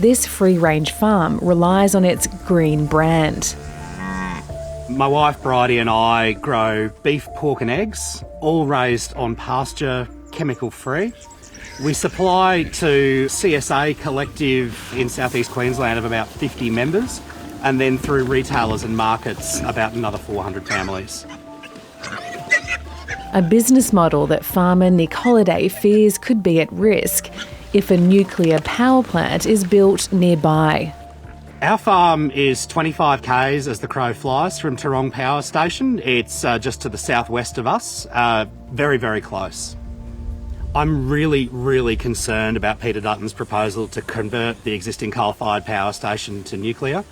this free-range farm relies on its green brand. My wife Bridie and I grow beef, pork and eggs, all raised on pasture, chemical-free. We supply to CSA Collective in southeast Queensland of about 50 members, and then through retailers and markets about another 400 families. A business model that farmer Nick Holliday fears could be at risk if a nuclear power plant is built nearby. Our farm is 25 k's as the crow flies from Tarong Power Station. It's just to the southwest of us, very, very close. I'm really concerned about Peter Dutton's proposal to convert the existing coal-fired power station to nuclear.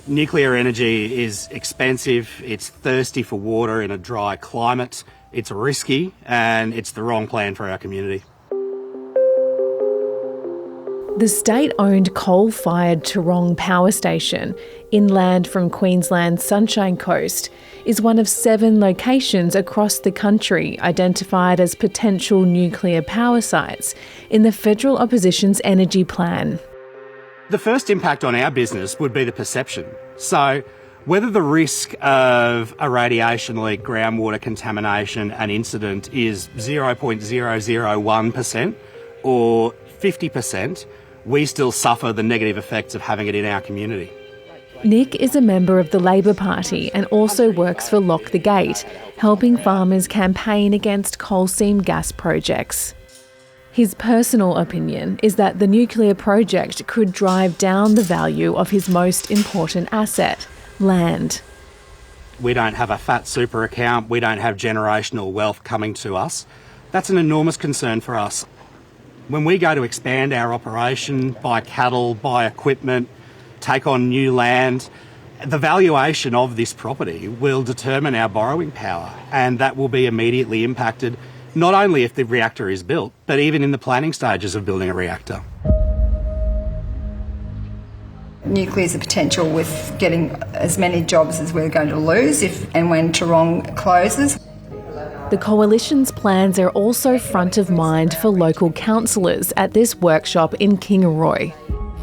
Nuclear energy is expensive, it's thirsty for water in a dry climate, it's risky, and it's the wrong plan for our community. The state-owned coal-fired Tarong Power Station, inland from Queensland's Sunshine Coast, is one of 7 locations across the country identified as potential nuclear power sites in the federal opposition's energy plan. The first impact on our business would be the perception. So whether the risk of a radiation leak, groundwater contamination, an incident is 0.001% or 50%, we still suffer the negative effects of having it in our community. Nick is a member of the Labor Party and also works for Lock the Gate, helping farmers campaign against coal seam gas projects. His personal opinion is that the nuclear project could drive down the value of his most important asset, land. We don't have a fat super account, we don't have generational wealth coming to us. That's an enormous concern for us. When we go to expand our operation, buy cattle, buy equipment, take on new land, the valuation of this property will determine our borrowing power, and that will be immediately impacted not only if the reactor is built, but even in the planning stages of building a reactor. Nuclear is a potential with getting as many jobs as we're going to lose if and when Tarong closes. The Coalition's plans are also front of mind for local councillors at this workshop in Kingaroy.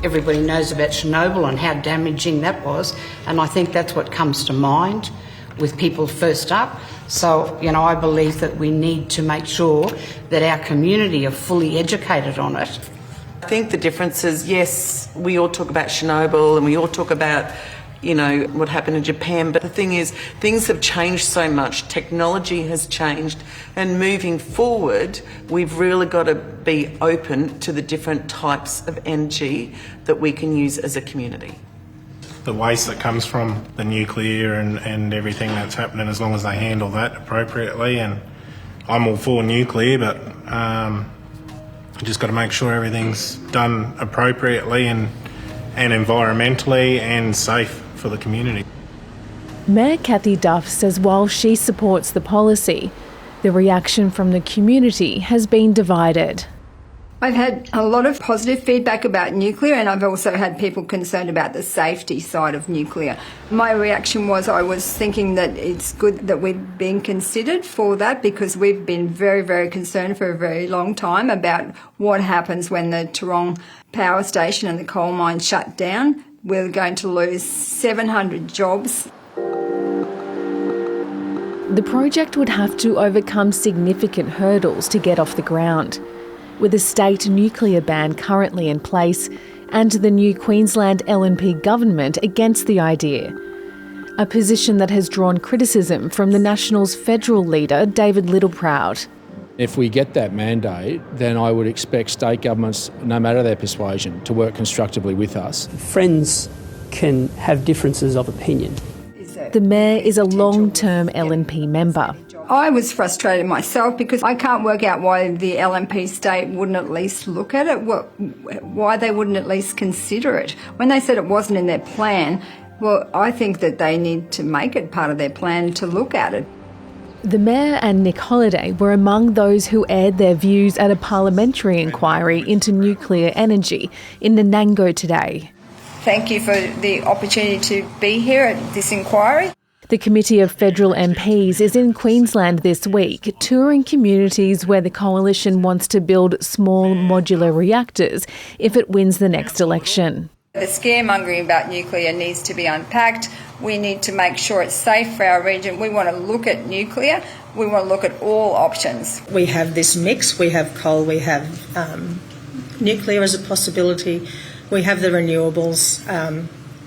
Everybody knows about Chernobyl and how damaging that was, and I think that's what comes to mind with people first up. So, I believe that we need to make sure that our community are fully educated on it. I think the difference is, yes, we all talk about Chernobyl and we all talk about what happened in Japan. But the thing is, things have changed so much. Technology has changed. And moving forward, we've really got to be open to the different types of energy that we can use as a community. The waste that comes from the nuclear and everything that's happening, as long as they handle that appropriately. And I'm all for nuclear, but just got to make sure everything's done appropriately and environmentally and safe for the community. Mayor Cathy Duff says while she supports the policy, the reaction from the community has been divided. I've had a lot of positive feedback about nuclear, and I've also had people concerned about the safety side of nuclear. My reaction was I was thinking that it's good that we're being considered for that, because we've been very, very concerned for a very long time about what happens when the Tarong power station and the coal mine shut down. We're going to lose 700 jobs. The project would have to overcome significant hurdles to get off the ground. With a state nuclear ban currently in place and the new Queensland LNP government against the idea. A position that has drawn criticism from the Nationals' federal leader, David Littleproud. If we get that mandate, then I would expect state governments, no matter their persuasion, to work constructively with us. Friends can have differences of opinion. The Mayor is a long-term LNP member. I was frustrated myself because I can't work out why the LNP state wouldn't at least look at it, why they wouldn't at least consider it. When they said it wasn't in their plan, well, I think that they need to make it part of their plan to look at it. The Mayor and Nick Holliday were among those who aired their views at a parliamentary inquiry into nuclear energy in Nanango today. Thank you for the opportunity to be here at this inquiry. The committee of federal MPs is in Queensland this week, touring communities where the coalition wants to build small modular reactors if it wins the next election. The scaremongering about nuclear needs to be unpacked. We need to make sure it's safe for our region. We want to look at nuclear. We want to look at all options. We have this mix. We have coal, we have nuclear as a possibility. We have the renewables.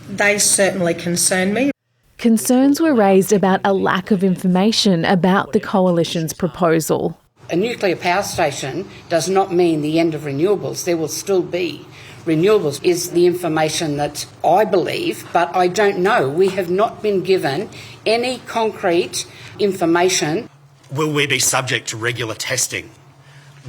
They certainly concern me. Concerns were raised about a lack of information about the coalition's proposal. A nuclear power station does not mean the end of renewables. There will still be renewables, is the information that I believe, but I don't know. We have not been given any concrete information. Will we be subject to regular testing?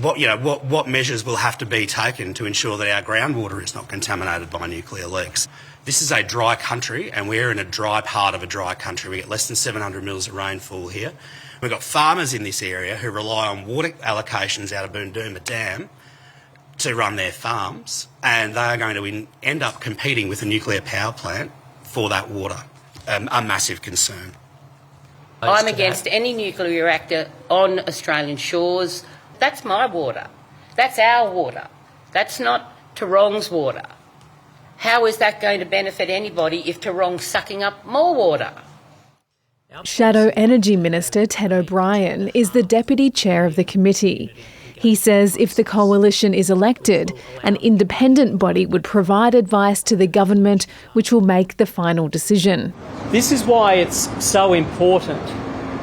What measures will have to be taken to ensure that our groundwater is not contaminated by nuclear leaks? This is a dry country, and we're in a dry part of a dry country. We get less than 700 mils of rainfall here. We've got farmers in this area who rely on water allocations out of Boondooma Dam to run their farms, and they are going to end up competing with a nuclear power plant for that water. A massive concern. I'm against any nuclear reactor on Australian shores. That's my water. That's our water. That's not Tarong's water. How is that going to benefit anybody if Tarong's sucking up more water? Shadow Energy Minister Ted O'Brien is the deputy chair of the committee. He says if the coalition is elected, an independent body would provide advice to the government, which will make the final decision. This is why it's so important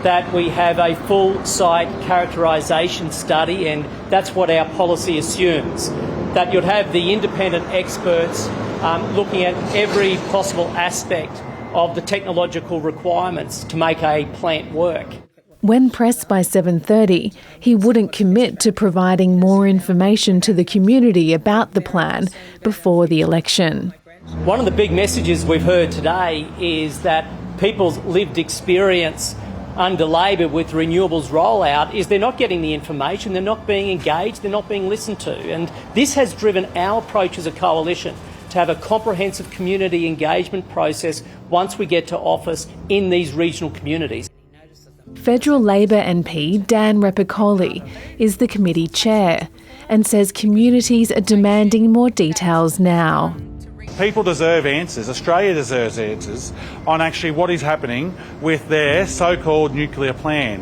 that we have a full site characterisation study, and that's what our policy assumes, that you'd have the independent experts looking at every possible aspect of the technological requirements to make a plant work. When pressed by 7:30, he wouldn't commit to providing more information to the community about the plan before the election. One of the big messages we've heard today is that people's lived experience under Labor with renewables rollout is they're not getting the information, they're not being engaged, they're not being listened to. And this has driven our approach as a coalition to have a comprehensive community engagement process once we get to office in these regional communities. Federal Labor MP Dan Repicoli is the committee chair and says communities are demanding more details now. People deserve answers, Australia deserves answers on actually what is happening with their so-called nuclear plan.